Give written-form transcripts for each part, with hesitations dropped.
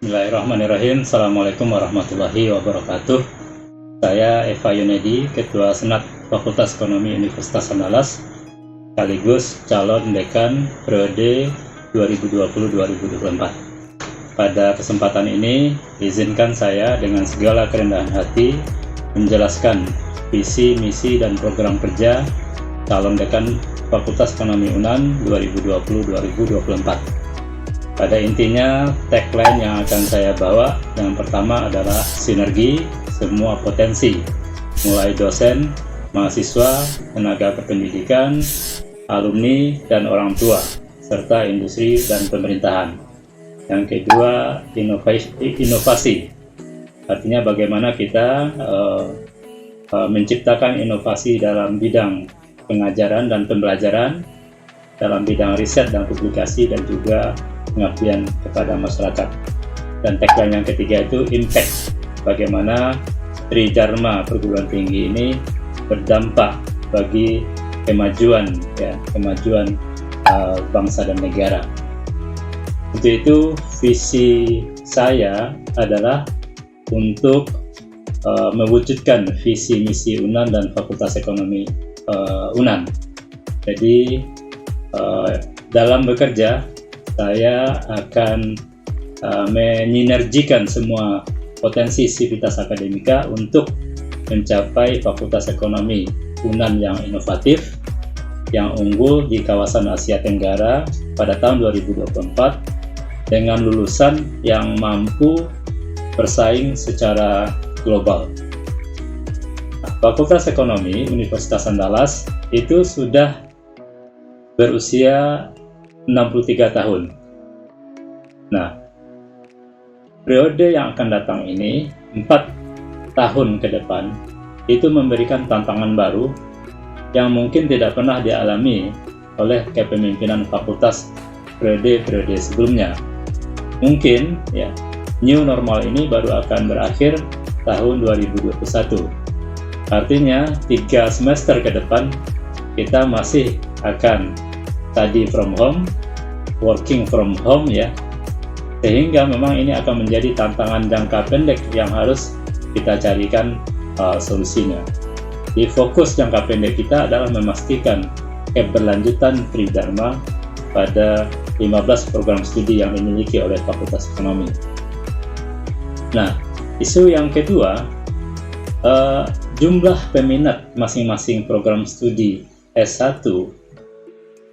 Bismillahirrahmanirrahim. Assalamualaikum warahmatullahi wabarakatuh. Saya Eva Yunedi, Ketua Senat Fakultas Ekonomi Universitas Andalas, sekaligus calon dekan periode 2020-2024. Pada kesempatan ini, izinkan saya dengan segala kerendahan hati menjelaskan visi, misi, dan program kerja calon dekan Fakultas Ekonomi UNAN 2020-2024. Pada intinya, tagline yang akan saya bawa yang pertama adalah sinergi semua potensi, mulai dosen, mahasiswa, tenaga kependidikan, alumni, dan orang tua, serta industri dan pemerintahan. Yang kedua, inovasi. Artinya bagaimana kita menciptakan inovasi dalam bidang pengajaran dan pembelajaran, dalam bidang riset dan publikasi, dan juga pengabdian kepada masyarakat. Dan tagline yang ketiga itu impact, bagaimana Tridharma perguruan tinggi ini berdampak bagi kemajuan bangsa dan negara. Untuk itu visi saya adalah untuk mewujudkan visi misi UNAN dan Fakultas Ekonomi UNAN. Jadi dalam bekerja saya akan menyinergikan semua potensi sivitas akademika untuk mencapai Fakultas Ekonomi UNAN yang inovatif, yang unggul di kawasan Asia Tenggara pada tahun 2024 dengan lulusan yang mampu bersaing secara global. Fakultas Ekonomi Universitas Andalas itu sudah berusia 63 tahun. Nah, periode yang akan datang ini 4 tahun ke depan itu memberikan tantangan baru yang mungkin tidak pernah dialami oleh kepemimpinan fakultas periode-periode sebelumnya. Mungkin new normal ini baru akan berakhir tahun 2021. Artinya 3 semester ke depan kita masih akan study from home, working from home sehingga memang ini akan menjadi tantangan jangka pendek yang harus kita carikan solusinya. Di fokus jangka pendek kita adalah memastikan keberlanjutan Tridharma pada 15 program studi yang dimiliki oleh Fakultas Ekonomi. Nah, isu yang kedua, jumlah peminat masing-masing program studi S1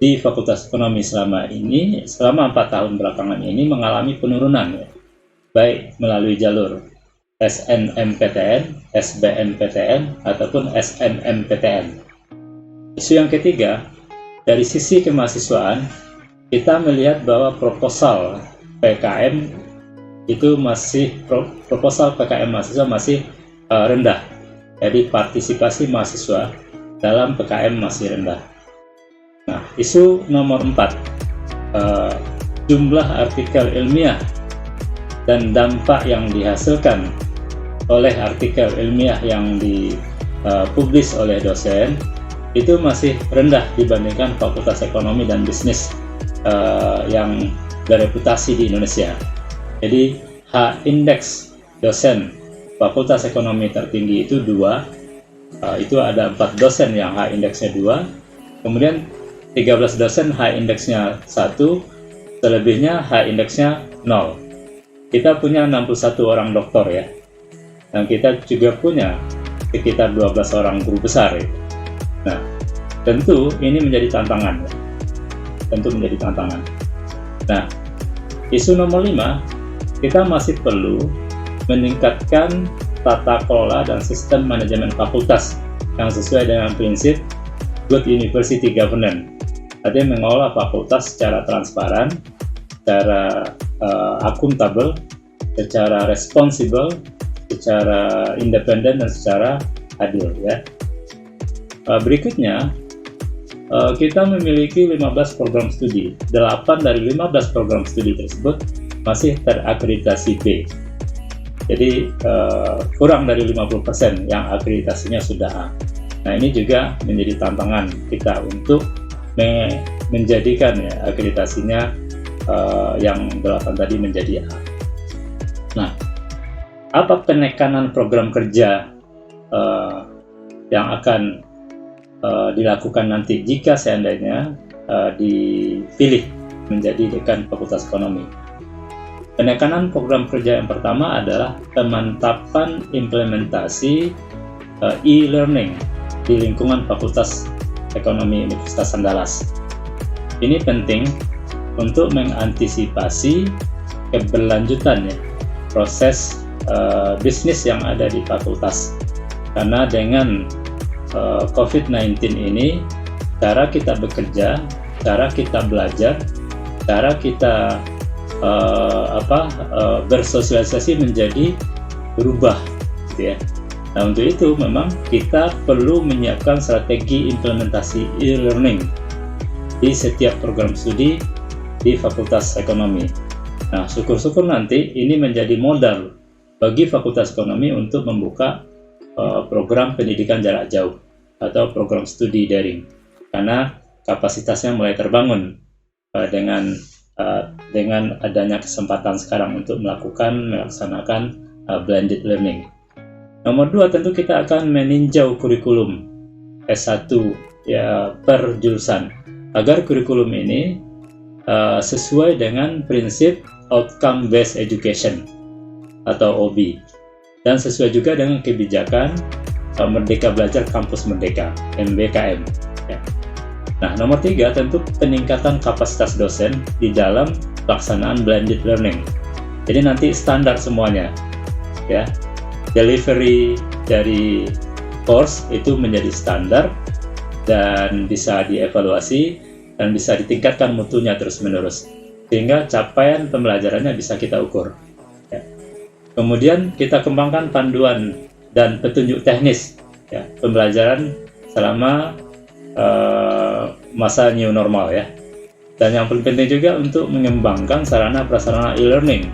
di Fakultas Ekonomi selama 4 tahun belakangan ini mengalami penurunan, baik melalui jalur SNMPTN, SBMPTN, ataupun SNMPTN. Isu yang ketiga, dari sisi kemahasiswaan, kita melihat bahwa proposal PKM mahasiswa masih rendah. Jadi partisipasi mahasiswa dalam PKM masih rendah. Nah, isu nomor 4, jumlah artikel ilmiah dan dampak yang dihasilkan oleh artikel ilmiah yang dipublis oleh dosen itu masih rendah dibandingkan Fakultas Ekonomi dan Bisnis yang bereputasi di Indonesia. Jadi H-index dosen Fakultas Ekonomi tertinggi itu 2, itu ada 4 dosen yang H-indeksnya 2, kemudian 13 dosen H-indeksnya 1, selebihnya H-indeksnya 0. Kita punya 61 orang doktor dan kita juga punya sekitar 12 orang guru besar. Nah, tentu ini menjadi tantangan. Nah, isu nomor 5, kita masih perlu meningkatkan tata kelola dan sistem manajemen fakultas yang sesuai dengan prinsip good university governance. Artinya mengelola fakultas secara transparan, secara akuntabel, secara responsibel, secara independen, dan secara adil. Berikutnya, kita memiliki 15 program studi. 8 dari 15 program studi tersebut masih terakreditasi B. Jadi kurang dari 50% yang akreditasinya sudah A. Nah, ini juga menjadi tantangan kita untuk menjadikan akreditasinya yang 8 tadi menjadi A. Nah, apa penekanan program kerja yang akan dilakukan nanti jika seandainya dipilih menjadi dekan Fakultas Ekonomi? Penekanan program kerja yang pertama adalah pemantapan implementasi e-learning di lingkungan Fakultas Ekonomi Universitas Andalas. Ini penting untuk mengantisipasi keberlanjutan proses bisnis yang ada di fakultas. Karena dengan COVID-19 ini, cara kita bekerja, cara kita belajar, cara kita bersosialisasi menjadi berubah, gitu ya. Nah, untuk itu memang kita perlu menyiapkan strategi implementasi e-learning di setiap program studi di Fakultas Ekonomi. Nah, syukur-syukur nanti ini menjadi modal bagi Fakultas Ekonomi untuk membuka program pendidikan jarak jauh atau program studi daring, karena kapasitasnya mulai terbangun dengan adanya kesempatan sekarang untuk melaksanakan blended learning. Nomor 2, tentu kita akan meninjau kurikulum S1 ya per jurusan agar kurikulum ini sesuai dengan prinsip outcome based education atau OB, dan sesuai juga dengan kebijakan Merdeka Belajar Kampus Merdeka MBKM ya. Nah, nomor 3, tentu peningkatan kapasitas dosen di dalam pelaksanaan blended learning. Jadi nanti standar semuanya ya, delivery dari course itu menjadi standar dan bisa dievaluasi dan bisa ditingkatkan mutunya terus-menerus, sehingga capaian pembelajarannya bisa kita ukur ya. Kemudian kita kembangkan panduan dan petunjuk teknis ya, pembelajaran selama masa new normal ya. Dan yang paling penting juga untuk mengembangkan sarana prasarana e-learning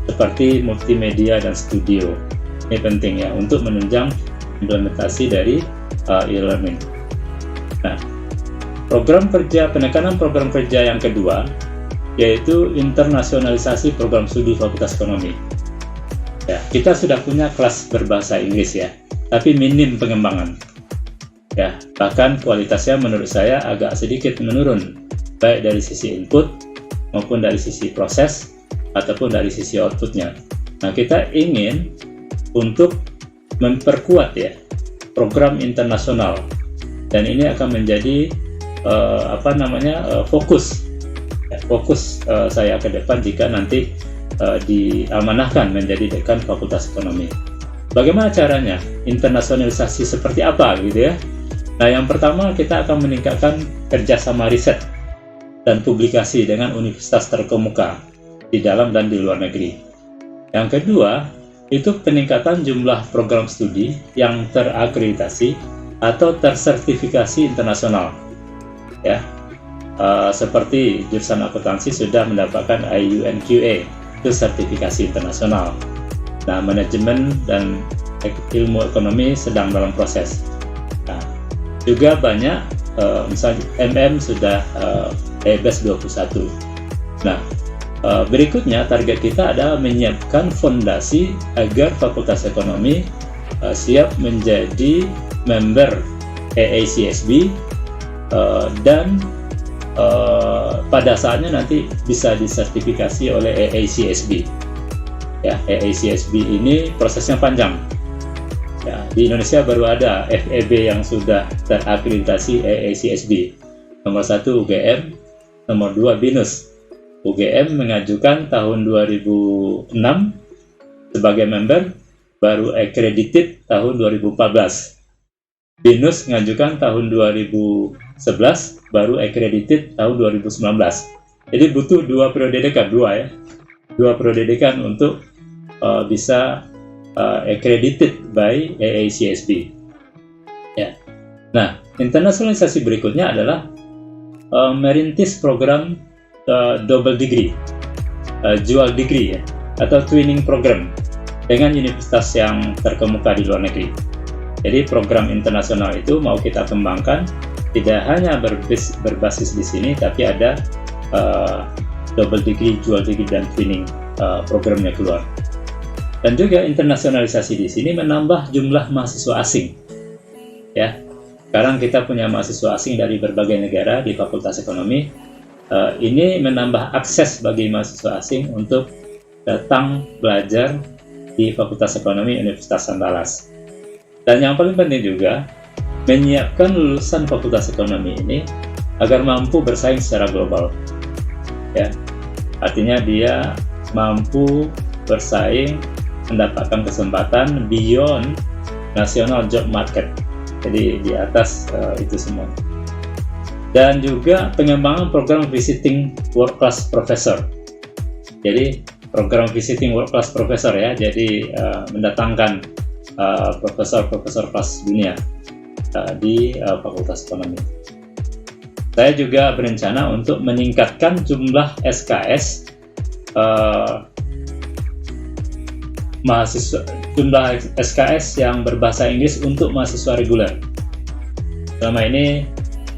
seperti multimedia dan studio. Ini penting ya untuk menunjang implementasi dari e-learning. Nah, penekanan program kerja yang kedua yaitu internasionalisasi program studi Fakultas Ekonomi. Ya, kita sudah punya kelas berbahasa Inggris ya, tapi minim pengembangan. Ya, bahkan kualitasnya menurut saya agak sedikit menurun, baik dari sisi input maupun dari sisi proses ataupun dari sisi outputnya. Nah, kita ingin untuk memperkuat ya program internasional, dan ini akan menjadi fokus saya ke depan jika nanti diamanahkan menjadi dekan Fakultas Ekonomi. Bagaimana caranya? Internasionalisasi seperti apa gitu ya? Nah, yang pertama kita akan meningkatkan kerjasama riset dan publikasi dengan universitas terkemuka di dalam dan di luar negeri. Yang kedua, itu peningkatan jumlah program studi yang terakreditasi atau tersertifikasi internasional. Ya, seperti jurusan akuntansi sudah mendapatkan IUNQA, itu sertifikasi internasional. Nah, manajemen dan ilmu ekonomi sedang dalam proses. Nah, juga banyak, misalnya MM sudah EBS 21. Nah, berikutnya target kita adalah menyiapkan fondasi agar Fakultas Ekonomi siap menjadi member AACSB dan pada saatnya nanti bisa disertifikasi oleh AACSB. Ya, AACSB ini prosesnya panjang. Ya, di Indonesia baru ada FEB yang sudah terakreditasi AACSB. Nomor 1 UGM, nomor 2 BINUS. UGM mengajukan tahun 2006 sebagai member, baru accredited tahun 2014. BINUS mengajukan tahun 2011, baru accredited tahun 2019. Jadi butuh 2 periode dekan, 2 periode dekan untuk bisa accredited by AACSB. Ya. Nah, internasionalisasi berikutnya adalah merintis program double degree, dual degree ya, atau twinning program dengan universitas yang terkemuka di luar negeri. Jadi program internasional itu mau kita kembangkan tidak hanya berbasis di sini, tapi ada double degree, dual degree, dan twinning programnya keluar. Dan juga internasionalisasi di sini menambah jumlah mahasiswa asing. Ya, sekarang kita punya mahasiswa asing dari berbagai negara di Fakultas Ekonomi. Ini menambah akses bagi mahasiswa asing untuk datang belajar di Fakultas Ekonomi Universitas Andalas. Dan yang paling penting juga, menyiapkan lulusan Fakultas Ekonomi ini agar mampu bersaing secara global. Ya, artinya dia mampu bersaing, mendapatkan kesempatan beyond national job market. Jadi di atas itu semua. Dan juga pengembangan program visiting world class professor. Jadi program visiting world class professor ya, jadi mendatangkan profesor-profesor kelas dunia di Fakultas Ekonomi. Saya juga berencana untuk meningkatkan jumlah SKS jumlah SKS yang berbahasa Inggris untuk mahasiswa reguler. Selama ini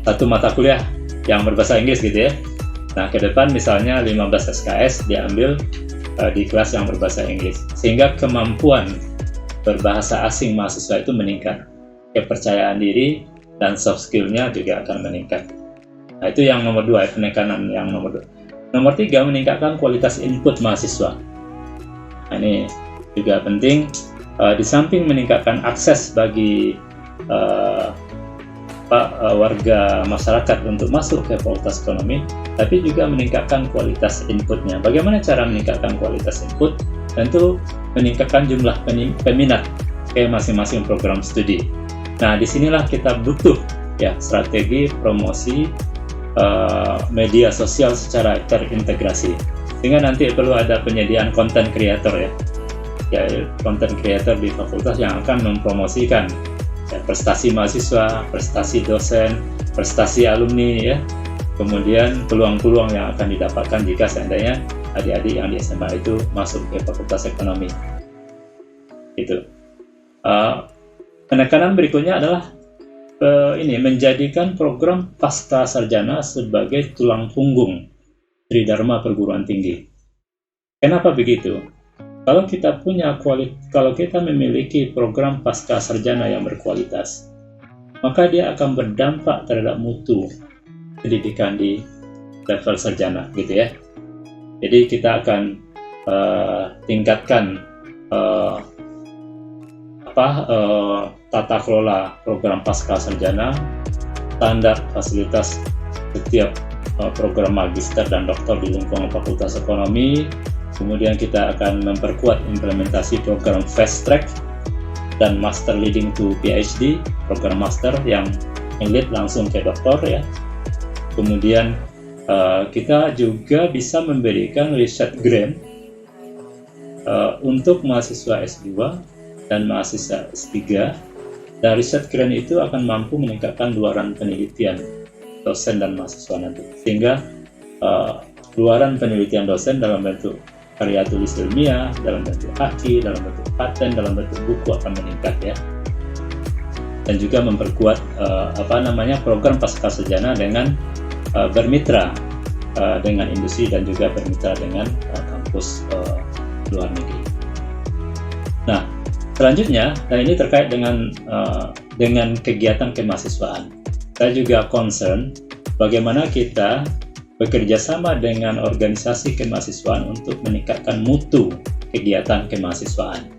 satu mata kuliah yang berbahasa Inggris gitu ya. Nah, ke depan misalnya 15 SKS diambil di kelas yang berbahasa Inggris, sehingga kemampuan berbahasa asing mahasiswa itu meningkat, kepercayaan diri dan soft skill-nya juga akan meningkat. Nah, itu yang nomor 2, penekanan yang nomor 2. Nomor 3, meningkatkan kualitas input mahasiswa. Nah, ini juga penting, di samping meningkatkan akses bagi warga masyarakat untuk masuk ke Fakultas Ekonomi, tapi juga meningkatkan kualitas inputnya. Bagaimana cara meningkatkan kualitas input? Tentu meningkatkan jumlah peminat ke masing-masing program studi. Nah, disinilah kita butuh ya strategi promosi media sosial secara terintegrasi, sehingga nanti perlu ada penyediaan content creator ya content creator di fakultas yang akan mempromosikan ya, prestasi mahasiswa, prestasi dosen, prestasi alumni ya, kemudian peluang-peluang yang akan didapatkan jika seandainya adik-adik yang di SMA itu masuk ke Fakultas Ekonomi. Itu. Penekanan berikutnya adalah menjadikan program pasca sarjana sebagai tulang punggung Tridharma perguruan tinggi. Kenapa begitu? Kalau kita memiliki program pasca sarjana yang berkualitas, maka dia akan berdampak terhadap mutu pendidikan di level sarjana, gitu ya. Jadi kita akan tingkatkan tata kelola program pasca sarjana, standar fasilitas setiap program magister dan doktor di lingkungan Fakultas Ekonomi. Kemudian kita akan memperkuat implementasi program fast track dan master leading to PhD, program master yang lead langsung ke doktor ya. Kemudian kita juga bisa memberikan research grant untuk mahasiswa S2 dan mahasiswa S3, dan research grant itu akan mampu meningkatkan luaran penelitian dosen dan mahasiswa nanti, sehingga luaran penelitian dosen dalam bentuk karya tulis ilmiah, dalam bentuk haki, dalam bentuk paten, dalam bentuk buku akan meningkat ya. Dan juga memperkuat program pasca sarjana dengan bermitra dengan industri dan juga bermitra dengan kampus luar negeri. Nah, selanjutnya, dan ini terkait dengan kegiatan kemahasiswaan. Saya juga concern bagaimana kita bekerja sama dengan organisasi kemahasiswaan untuk meningkatkan mutu kegiatan kemahasiswaan.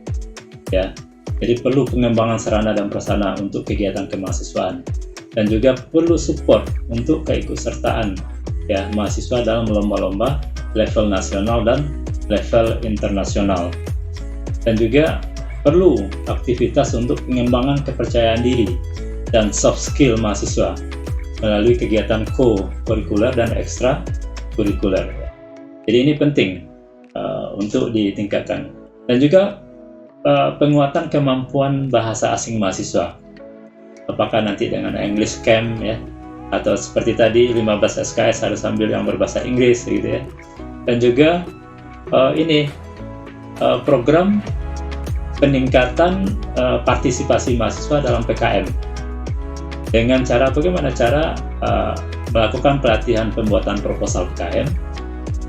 Ya, jadi perlu pengembangan sarana dan prasarana untuk kegiatan kemahasiswaan, dan juga perlu support untuk keikutsertaan ya mahasiswa dalam lomba-lomba level nasional dan level internasional. Dan juga perlu aktivitas untuk pengembangan kepercayaan diri dan soft skill mahasiswa melalui kegiatan co-kurikuler dan ekstra-kurikuler. Jadi ini penting untuk ditingkatkan. Dan juga penguatan kemampuan bahasa asing mahasiswa. Apakah nanti dengan English Camp ya, atau seperti tadi 15 SKS harus ambil yang berbahasa Inggris gitu ya. Dan juga program peningkatan partisipasi mahasiswa dalam PKM. Dengan cara bagaimana cara melakukan pelatihan pembuatan proposal PKM,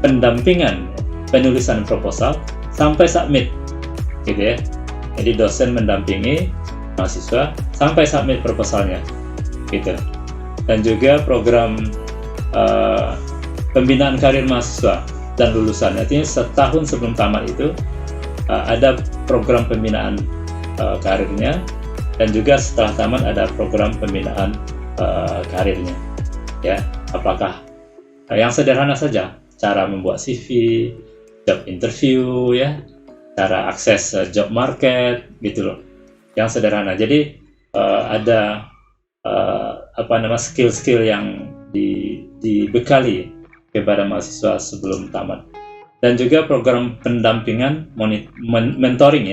pendampingan penulisan proposal sampai submit gitu ya. Jadi dosen mendampingi mahasiswa sampai submit proposalnya, gitu. Dan juga program pembinaan karir mahasiswa dan lulusan. Artinya setahun sebelum tamat itu ada program pembinaan karirnya, dan juga setelah tamat ada program pembinaan karirnya. Ya, apakah yang sederhana saja, cara membuat CV, job interview, ya, cara akses job market, gitu loh. Yang sederhana. Jadi ada skill-skill yang dibekali kepada mahasiswa sebelum tamat. Dan juga program pendampingan mentoring,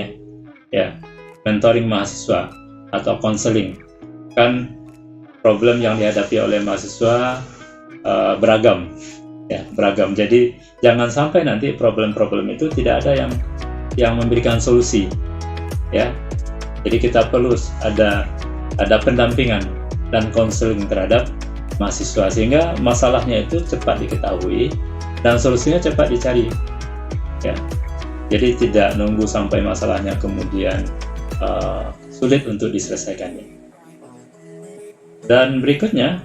ya, mentoring mahasiswa atau konseling. Kan problem yang dihadapi oleh mahasiswa beragam, ya, beragam. Jadi jangan sampai nanti problem-problem itu tidak ada yang memberikan solusi, ya. Jadi kita perlu ada pendampingan dan konseling terhadap mahasiswa sehingga masalahnya itu cepat diketahui dan solusinya cepat dicari, ya. Jadi tidak nunggu sampai masalahnya kemudian sulit untuk diselesaikannya. Dan berikutnya,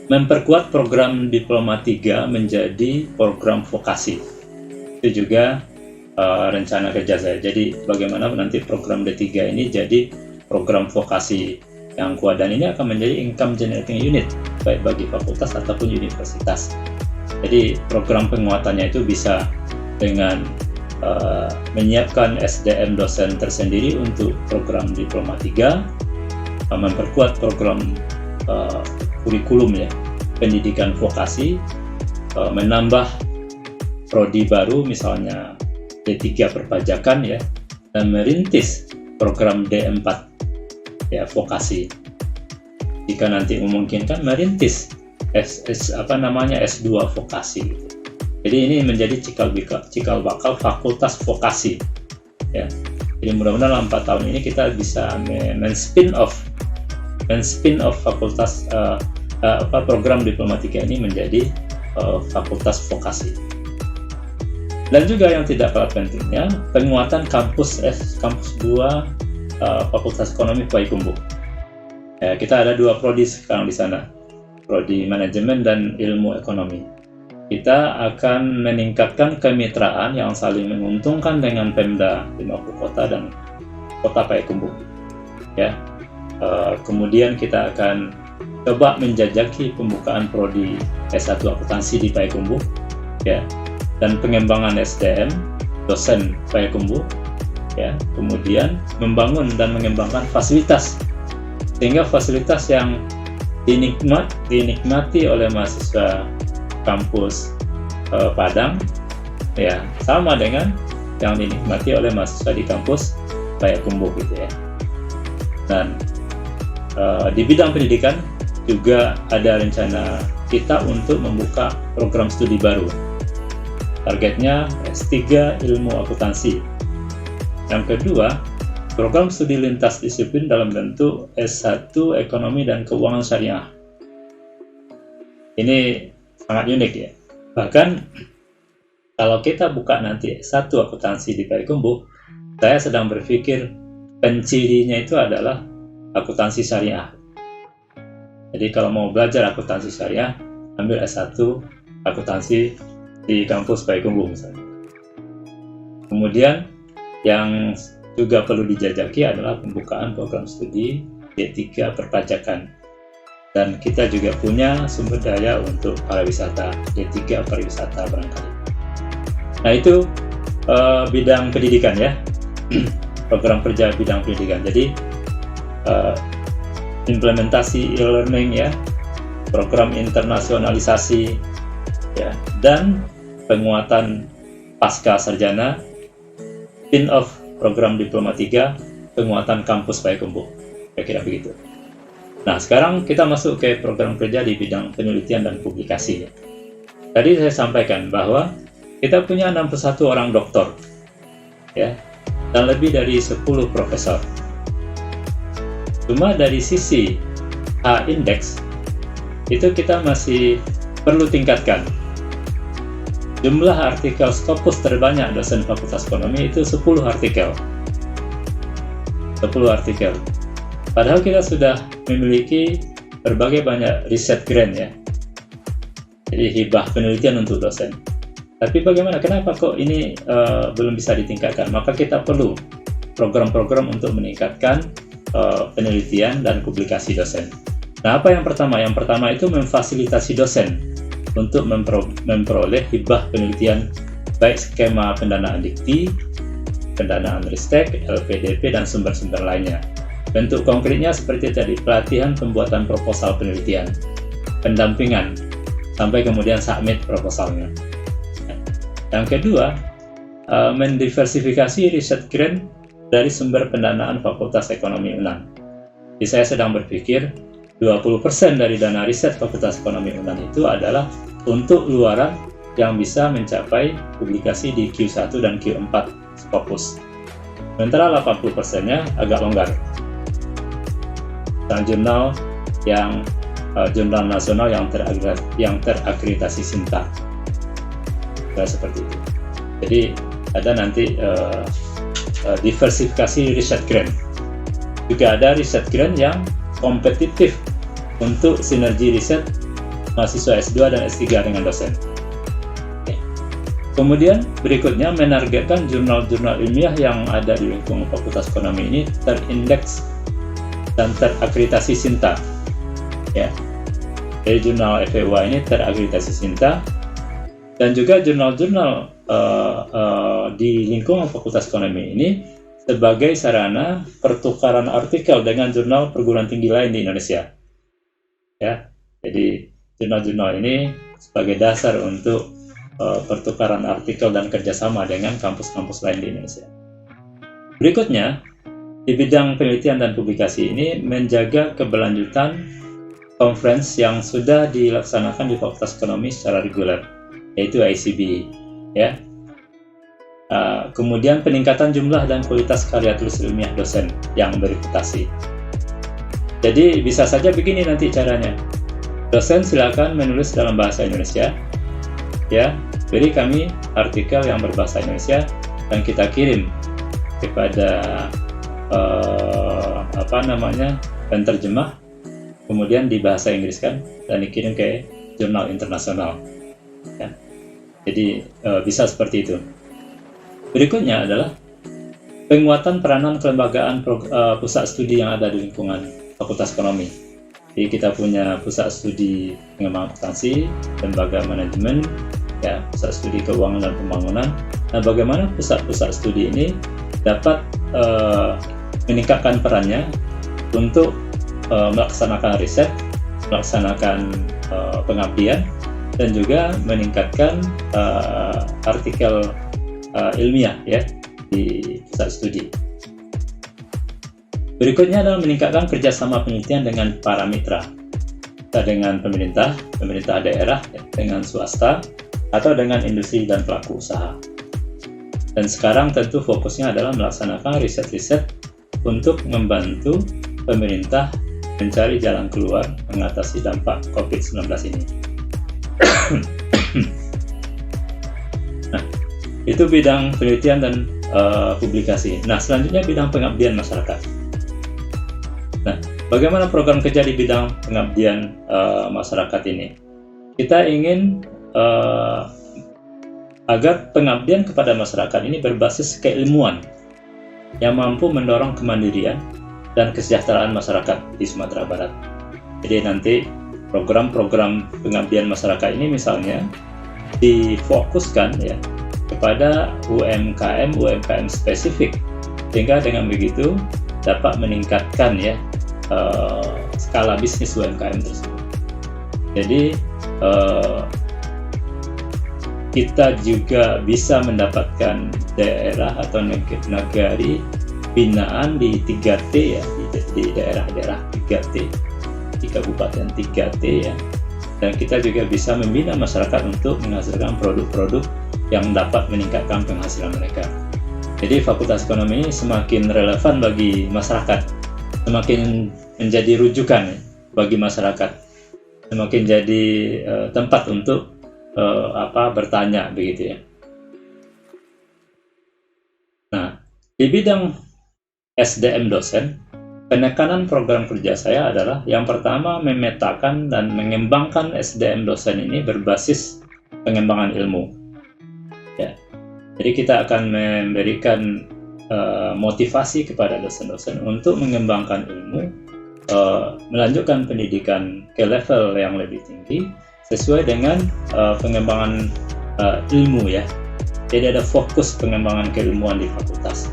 memperkuat program Diploma 3 menjadi program vokasi. Itu juga rencana kerja saya. Jadi bagaimana nanti program D3 ini jadi program vokasi yang kuat, dan ini akan menjadi income generating unit baik bagi fakultas ataupun universitas. Jadi program penguatannya itu bisa dengan menyiapkan SDM dosen tersendiri untuk program Diploma 3, memperkuat program kurikulum, ya, pendidikan vokasi, menambah prodi baru misalnya D3 perpajakan, ya, dan merintis program D4, ya, vokasi. Jika nanti memungkinkan merintis S2 vokasi. Jadi ini menjadi cikal bakal fakultas vokasi, ya. Jadi mudah-mudahan dalam 4 tahun ini kita bisa men-spin off fakultas program Diploma 3 ini menjadi fakultas vokasi. Dan juga yang tidak kalah pentingnya, penguatan kampus 2 Fakultas Ekonomi Payakumbuh. Ya, kita ada 2 prodi sekarang di sana, prodi manajemen dan ilmu ekonomi. Kita akan meningkatkan kemitraan yang saling menguntungkan dengan Pemda 50 Kota dan Kota Payakumbuh, ya. Kemudian kita akan coba menjajaki pembukaan prodi S1 akuntansi di Payakumbuh, ya, dan pengembangan SDM dosen Payakumbuh, ya. Kemudian membangun dan mengembangkan fasilitas sehingga fasilitas yang dinikmati oleh mahasiswa kampus Padang, ya, sama dengan yang dinikmati oleh mahasiswa di kampus Payakumbuh, gitu, ya. Dan di bidang pendidikan juga ada rencana kita untuk membuka program studi baru. Targetnya S3 ilmu akuntansi. Yang kedua, program studi lintas disiplin dalam bentuk S1 ekonomi dan keuangan syariah. Ini sangat unik, ya. Bahkan kalau kita buka nanti S1 akuntansi di Payakumbuh, saya sedang berpikir pencirinya itu adalah akuntansi syariah. Jadi kalau mau belajar akuntansi syariah, ambil S1 akuntansi di kampus Payakumbuh misalnya. Kemudian yang juga perlu dijajaki adalah pembukaan program studi D3 perpajakan. Dan kita juga punya sumber daya untuk pariwisata, D3 pariwisata barangkali. Nah itu bidang pendidikan, ya. Program kerja bidang pendidikan. Jadi implementasi e-learning, ya, program internasionalisasi, ya, dan penguatan pasca sarjana, spin-off program Diploma 3, penguatan kampus Payakumbuh. Kira-kira begitu. Nah, sekarang kita masuk ke program kerja di bidang penelitian dan publikasi. Tadi saya sampaikan bahwa kita punya 61 orang doktor, ya, dan lebih dari 10 profesor. Cuma dari sisi H-index, itu kita masih perlu tingkatkan. jumlah artikel Scopus terbanyak dosen Fakultas Ekonomi itu 10 artikel. 10 artikel. Padahal kita sudah memiliki berbagai banyak riset grant ya. Jadi hibah penelitian untuk dosen. Tapi bagaimana? Kenapa kok ini belum bisa ditingkatkan? Maka kita perlu program-program untuk meningkatkan penelitian dan publikasi dosen. Nah, apa yang pertama? Yang pertama itu memfasilitasi dosen untuk memperoleh hibah penelitian, baik skema pendanaan dikti, pendanaan ristek, LPDP, dan sumber-sumber lainnya. Bentuk konkretnya seperti tadi, pelatihan pembuatan proposal penelitian, pendampingan, sampai kemudian submit proposalnya. Yang kedua, mendiversifikasi riset grant dari sumber pendanaan Fakultas Ekonomi UNAN. Jadi saya sedang berpikir 20% dari dana riset Fakultas Ekonomi UNAN itu adalah untuk luaran yang bisa mencapai publikasi di Q1 dan Q4 Scopus. Sementara 80%-nya agak longgar. Dan jurnal jurnal nasional yang terakreditasi SINTA. Seperti itu. Jadi ada nanti diversifikasi riset grant. Juga ada riset grant yang kompetitif untuk sinergi riset mahasiswa S2 dan S3 dengan dosen. Kemudian berikutnya menargetkan jurnal-jurnal ilmiah yang ada di lingkungan Fakultas Ekonomi ini terindeks dan terakreditasi SINTA. Ya. Jadi jurnal FEUA ini terakreditasi SINTA, dan juga jurnal-jurnal di lingkungan Fakultas Ekonomi ini sebagai sarana pertukaran artikel dengan jurnal perguruan tinggi lain di Indonesia. Ya, jadi jurnal-jurnal ini sebagai dasar untuk pertukaran artikel dan kerjasama dengan kampus-kampus lain di Indonesia. Berikutnya, di bidang penelitian dan publikasi ini menjaga keberlanjutan conference yang sudah dilaksanakan di Fakultas Ekonomi secara reguler, yaitu ICB. Ya. Kemudian peningkatan jumlah dan kualitas karya tulis ilmiah dosen yang bereputasi. Jadi bisa saja begini nanti caranya. Dosen silakan menulis dalam bahasa Indonesia, ya, beri kami artikel yang berbahasa Indonesia dan kita kirim kepada penterjemah, kemudian di bahasa Inggris kan, dan dikirim ke jurnal internasional. Ya. Jadi bisa seperti itu. Berikutnya adalah penguatan peranan kelembagaan pusat studi yang ada di lingkungan Fakultas Ekonomi. Jadi kita punya pusat studi pengembangan akuntansi, lembaga manajemen, ya, pusat studi keuangan dan pembangunan. Nah, bagaimana pusat-pusat studi ini dapat meningkatkan perannya untuk melaksanakan riset, melaksanakan pengabdian, dan juga meningkatkan artikel ilmiah ya di pusat studi. Berikutnya adalah meningkatkan kerjasama penelitian dengan para mitra, dengan pemerintah daerah, dengan swasta, atau dengan industri dan pelaku usaha. Dan sekarang tentu fokusnya adalah melaksanakan riset-riset untuk membantu pemerintah mencari jalan keluar mengatasi dampak COVID-19 ini. Nah, itu bidang penelitian dan publikasi. Nah, selanjutnya bidang pengabdian masyarakat. Nah, bagaimana program kerja di bidang pengabdian masyarakat ini? Kita ingin agar pengabdian kepada masyarakat ini berbasis keilmuan yang mampu mendorong kemandirian dan kesejahteraan masyarakat di Sumatera Barat. Jadi nanti program-program pengabdian masyarakat ini misalnya difokuskan ya kepada UMKM spesifik, sehingga dengan begitu dapat meningkatkan ya skala bisnis UMKM tersebut. Jadi kita juga bisa mendapatkan daerah atau negari binaan di 3T ya, di daerah-daerah 3T, di kabupaten 3T ya. Dan kita juga bisa membina masyarakat untuk menghasilkan produk-produk yang dapat meningkatkan penghasilan mereka. Jadi Fakultas Ekonomi ini semakin relevan bagi masyarakat, semakin menjadi rujukan bagi masyarakat, semakin jadi tempat untuk bertanya begitu ya. Nah, di bidang SDM dosen, penekanan program kerja saya adalah yang pertama memetakan dan mengembangkan SDM dosen ini berbasis pengembangan ilmu. Ya. Jadi kita akan memberikan motivasi kepada dosen-dosen untuk mengembangkan ilmu, melanjutkan pendidikan ke level yang lebih tinggi sesuai dengan pengembangan ilmu ya. Jadi ada fokus pengembangan keilmuan di fakultas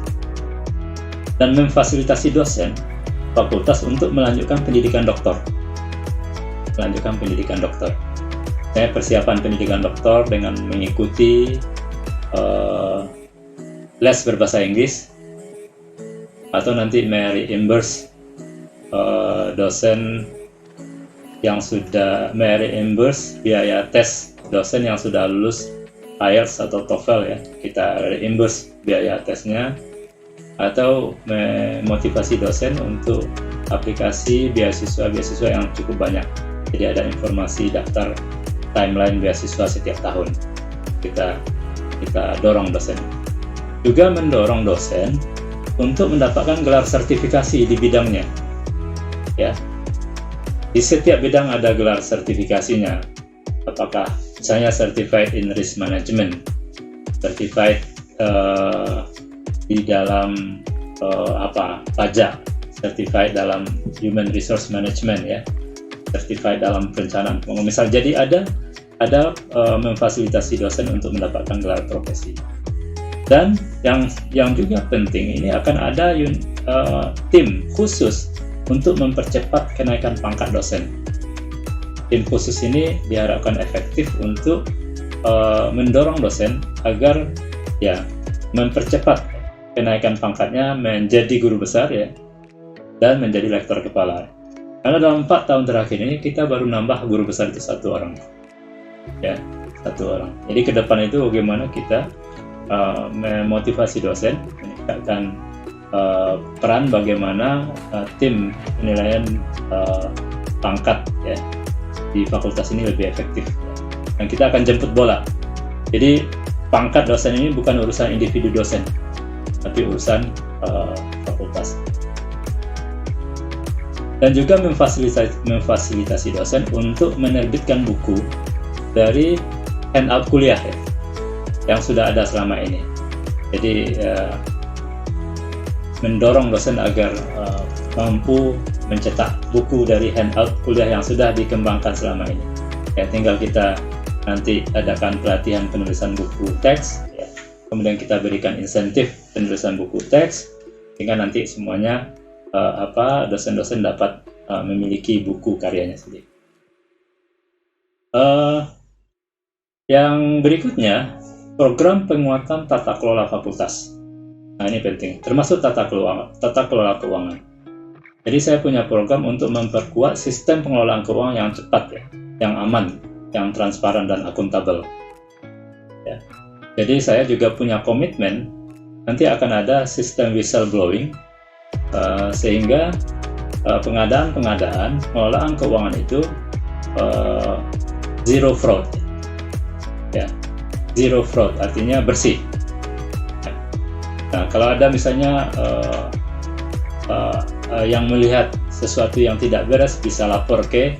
dan memfasilitasi dosen fakultas untuk melanjutkan pendidikan doktor. Saya persiapan pendidikan doktor dengan mengikuti les berbahasa Inggris atau nanti reimburse dosen yang sudah reimburse biaya tes dosen yang sudah lulus IELTS atau TOEFL ya, kita reimburse biaya tesnya, atau memotivasi dosen untuk aplikasi beasiswa yang cukup banyak. Jadi ada informasi daftar timeline beasiswa setiap tahun. Kita dorong dosen. Juga mendorong dosen untuk mendapatkan gelar sertifikasi di bidangnya. Ya. Di setiap bidang ada gelar sertifikasinya. Apakah misalnya Certified in Risk Management, Certified di dalam pajak, Certified dalam Human Resource Management ya, Certified dalam perencanaan. Misal jadi ada memfasilitasi dosen untuk mendapatkan gelar profesi. Dan yang juga penting, ini akan ada tim khusus untuk mempercepat kenaikan pangkat dosen. Tim khusus ini diharapkan efektif untuk mendorong dosen agar ya mempercepat kenaikan pangkatnya menjadi guru besar ya, dan menjadi lektor kepala. Karena dalam 4 tahun terakhir ini kita baru nambah guru besar itu 1 orang. Ya, 1 orang. Jadi ke depan itu bagaimana kita memotivasi dosen, meningkatkan peran bagaimana tim penilaian pangkat ya di fakultas ini lebih efektif. Dan kita akan jemput bola. Jadi pangkat dosen ini bukan urusan individu dosen, tapi urusan fakultas. Dan juga memfasilitasi dosen untuk menerbitkan buku dari handout kuliah ya, yang sudah ada selama ini. Jadi mendorong dosen agar mampu mencetak buku dari handout kuliah yang sudah dikembangkan selama ini. Ya, tinggal kita nanti adakan pelatihan penulisan buku teks, ya. Kemudian kita berikan insentif penulisan buku teks, sehingga nanti semuanya dosen-dosen dapat memiliki buku karyanya sendiri. Yang berikutnya, program penguatan tata kelola fakultas. Nah, ini penting, termasuk tata kelola keuangan. Jadi saya punya program untuk memperkuat sistem pengelolaan keuangan yang cepat ya, yang aman, yang transparan dan akuntabel. Ya. Jadi saya juga punya komitmen nanti akan ada sistem whistleblowing sehingga pengadaan pengelolaan keuangan itu zero fraud. Ya. Zero fraud artinya bersih. Nah, kalau ada misalnya yang melihat sesuatu yang tidak beres bisa lapor ke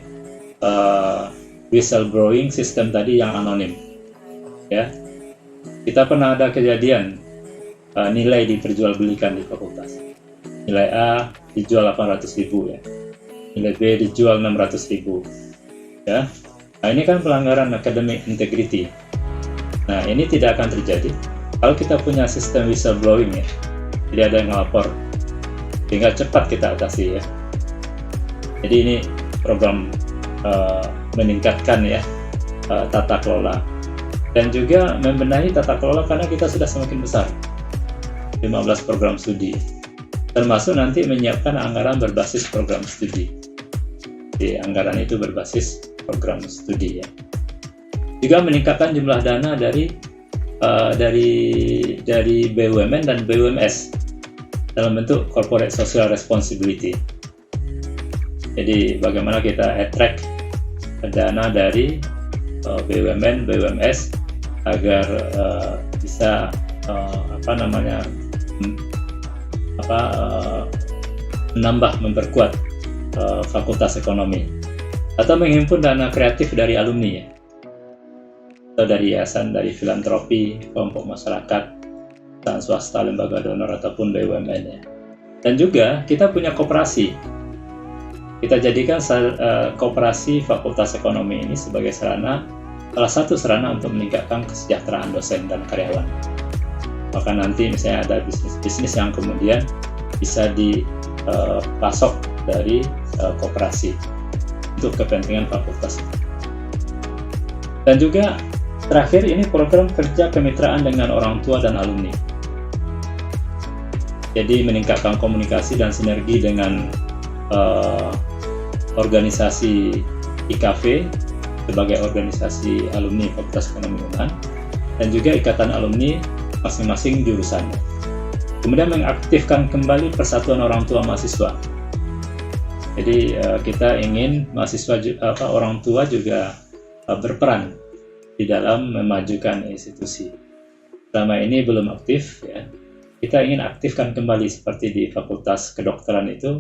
whistleblowing sistem tadi yang anonim. Ya, kita pernah ada kejadian nilai diperjualbelikan di fakultas. Nilai A dijual 800.000 ya, nilai B dijual 600.000. Ya, nah ini kan pelanggaran academic integrity. Nah ini tidak akan terjadi kalau kita punya sistem whistleblowing ya. Jadi ada yang ngelapor, sehingga cepat kita atasi ya. Jadi ini program meningkatkan ya tata kelola, dan juga membenahi tata kelola karena kita sudah semakin besar, 15 program studi, termasuk nanti menyiapkan anggaran berbasis program studi. Jadi anggaran itu berbasis program studi ya. Juga meningkatkan jumlah dana dari BUMN dan BUMS dalam bentuk corporate social responsibility. Jadi bagaimana kita attract dana dari BUMN, BUMS agar bisa memperkuat fakultas ekonomi, atau menghimpun dana kreatif dari alumni ya, atau dari yayasan, dari filantropi, kelompok masyarakat, perusahaan swasta, lembaga donor ataupun BUMN ya. Dan juga kita punya koperasi. Kita jadikan koperasi Fakultas Ekonomi ini sebagai salah satu sarana untuk meningkatkan kesejahteraan dosen dan karyawan. Maka nanti misalnya ada bisnis-bisnis yang kemudian bisa dipasok dari koperasi untuk kepentingan fakultas. Dan juga terakhir ini program kerja kemitraan dengan orang tua dan alumni. Jadi meningkatkan komunikasi dan sinergi dengan organisasi IKV sebagai organisasi alumni Fakultas Ekonomi UNAN, dan juga ikatan alumni masing-masing jurusan. Kemudian mengaktifkan kembali persatuan orang tua mahasiswa. Jadi kita ingin mahasiswa orang tua juga berperan di dalam memajukan institusi. Selama ini belum aktif ya. Kita ingin aktifkan kembali seperti di Fakultas Kedokteran itu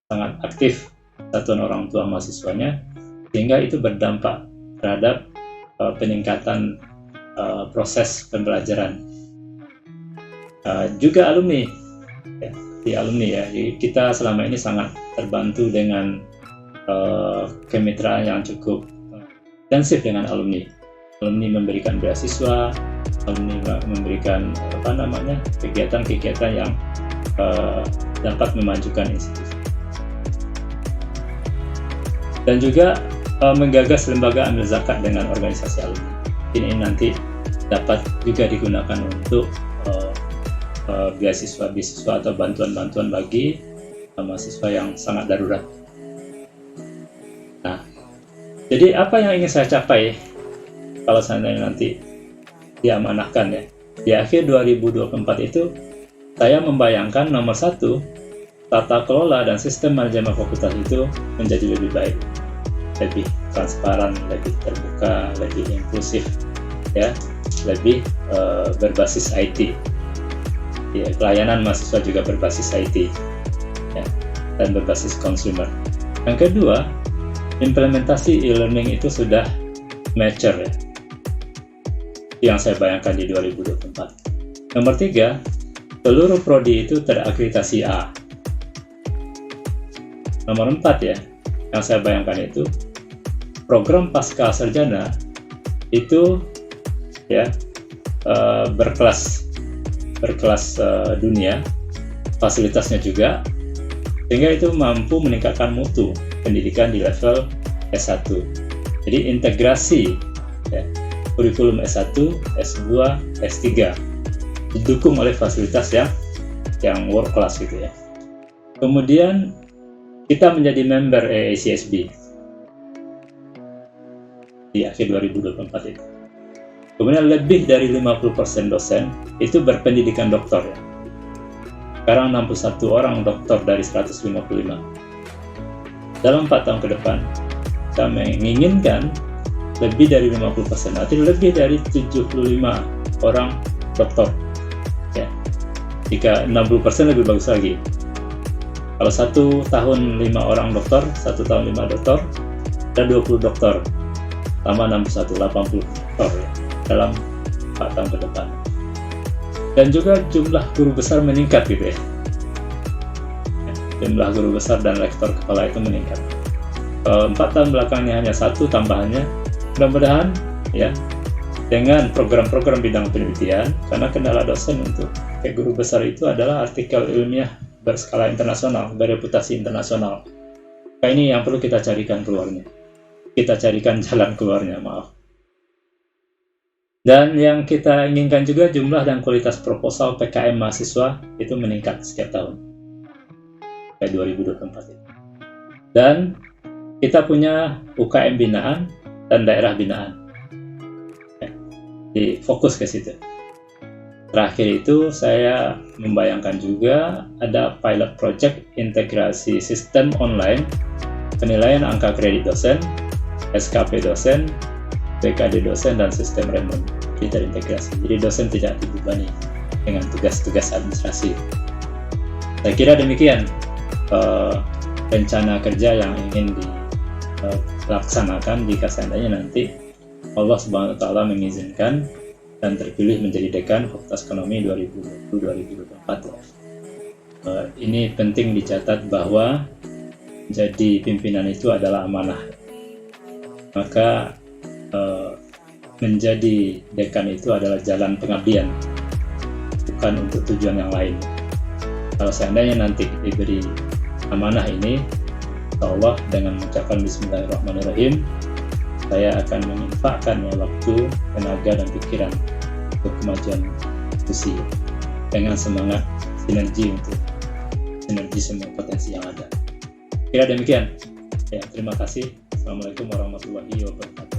sangat aktif persatuan orang tua mahasiswanya, sehingga itu berdampak terhadap peningkatan proses pembelajaran. Juga alumni ya, di alumni ya, kita selama ini sangat terbantu dengan kemitraan yang cukup intensif dengan alumni. Alumni memberikan beasiswa, alumni memberikan kegiatan-kegiatan yang dapat memajukan institusi. Dan juga menggagas lembaga amil zakat dengan organisasi alumni. Ini nanti dapat juga digunakan untuk beasiswa atau bantuan-bantuan bagi mahasiswa yang sangat darurat. Nah, jadi apa yang ingin saya capai kalau seandainya nanti diamanahkan ya, di akhir 2024 itu saya membayangkan nomor 1, tata kelola dan sistem manajemen fakultas itu menjadi lebih baik, lebih transparan, lebih terbuka, lebih inklusif ya, lebih berbasis IT ya, pelayanan mahasiswa juga berbasis IT ya, dan berbasis consumer. Yang kedua, implementasi e-learning itu sudah mature ya, yang saya bayangkan di 2024. Nomor 3, seluruh prodi itu terakreditasi A. Nomor 4 ya, yang saya bayangkan itu program pasca sarjana itu ya berkelas dunia, fasilitasnya juga, sehingga itu mampu meningkatkan mutu pendidikan di level S1. Jadi integrasi ya, kurikulum S1, S2, S3 didukung oleh fasilitas yang world class gitu ya. Kemudian kita menjadi member AACSB di akhir 2024 itu. Kemudian lebih dari 50% dosen itu berpendidikan doktor ya. Sekarang 61 orang doktor dari 155. Dalam 4 tahun ke depan, kita menginginkan lebih dari 50%, artinya lebih dari 75 orang doktor. Ya. Jika 60% lebih bagus lagi. Kalau 1 tahun 5 orang doktor, 1 tahun 5 doktor, ada 20 doktor, tambah 61, 80 doktor ya, dalam 4 tahun ke depan. Dan juga jumlah guru besar meningkat gitu ya. Jumlah guru besar dan rektor kepala itu meningkat. 4 tahun belakangnya hanya 1 tambahannya, mudah-mudahan ya, dengan program-program bidang penelitian, karena kendala dosen untuk kayak guru besar itu adalah artikel ilmiah berskala internasional, bereputasi internasional. Nah, ini yang perlu kita carikan keluarnya. Kita carikan jalan keluarnya, maaf. Dan yang kita inginkan juga jumlah dan kualitas proposal PKM mahasiswa itu meningkat setiap tahun. Kayak 2024 ini. Dan kita punya UKM binaan dan daerah binaan. Jadi fokus ke situ. Terakhir itu saya membayangkan juga ada pilot project integrasi sistem online penilaian angka kredit dosen, SKP dosen, PKD dosen dan sistem remote terintegrasi. Jadi dosen tidak dibebani dengan tugas-tugas administrasi. Saya kira demikian rencana kerja yang ingin dilaksanakan jika seandainya nanti Allah Subhanahu wa Ta'ala mengizinkan dan terpilih menjadi dekan Fakultas Ekonomi 2020-2024. Ini penting dicatat bahwa jadi pimpinan itu adalah amanah. Maka menjadi dekan itu adalah jalan pengabdian, bukan untuk tujuan yang lain. Kalau seandainya nanti diberi amanah ini, insya-Allah dengan mengucapkan Bismillahirrahmanirrahim, saya akan menginfakkannya waktu, tenaga, dan pikiran untuk kemajuan diskusi dengan semangat sinergi untuk sinergi semua potensi yang ada. Kira demikian. Ya, terima kasih. Assalamualaikum warahmatullahi wabarakatuh.